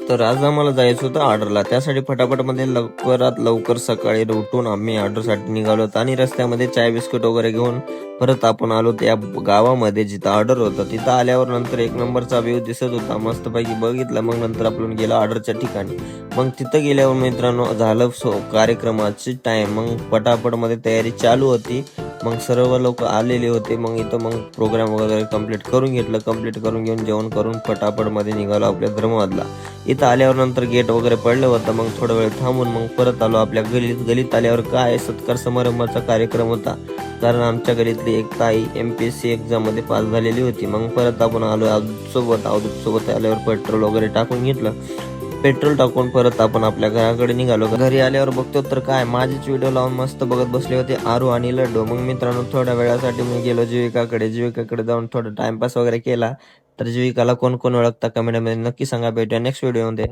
तर आज आम्हाला जायचं होतं ऑर्डरला. त्यासाठी फटाफटमध्ये लवकरात लवकर सकाळी उठून आम्ही ऑर्डरसाठी निघालो होतो आणि रस्त्यामध्ये चाय बिस्किट वगैरे घेऊन परत आपण आलो त्या गावामध्ये जिथं ऑर्डर होतं. तिथं आल्यावर नंतर एक नंबरचा व्ह्यू दिसत होता. मस्तपैकी बघितलं. मग नंतर आपण गेलो ऑर्डरच्या ठिकाणी. मग तिथं गेल्यावर मित्रांनो झालं कार्यक्रमाची टाईम. मग फटाफटमध्ये तयारी चालू होती. मग सर्व लोक आलेले होते. मग प्रोग्राम वगैरे कंप्लीट करून घेतलं. कंप्लीट करून घेऊन जेवण करून फटाफटमध्ये निघालो आपल्या धर्मवादला. इथं आल्यावर नंतर गेट वगैरे पडलं होतं. मग थोडा वेळ थांबून मग परत आलो आपल्या गलीत. गलीत आल्यावर काय सत्कार समारंभाचा कार्यक्रम होता. कारण आमच्या गलीतली एक ताई MPSC एक्झाममध्ये पास झालेली होती. मग परत आपण आलो अवधूतसोबत आल्यावर पेट्रोल वगैरे टाकून घेतलं. पेट्रोल टाकून परत आपण आपल्या घराकडे निघालो. घरी आल्यावर बघतो तर काय माझेच व्हिडिओ लावून मस्त बघत बसले होते आरू आणि लड्डू. मग मित्रांनो थोड्या वेळासाठी मी गेलो जीविकाकडे जाऊन थोडा टाइमपास वगैरे केला. तर जीविकाला कोण कोण ओळखता कमेंटमध्ये नक्की सांगा. भेटूया नेक्स्ट व्हिडिओमध्ये.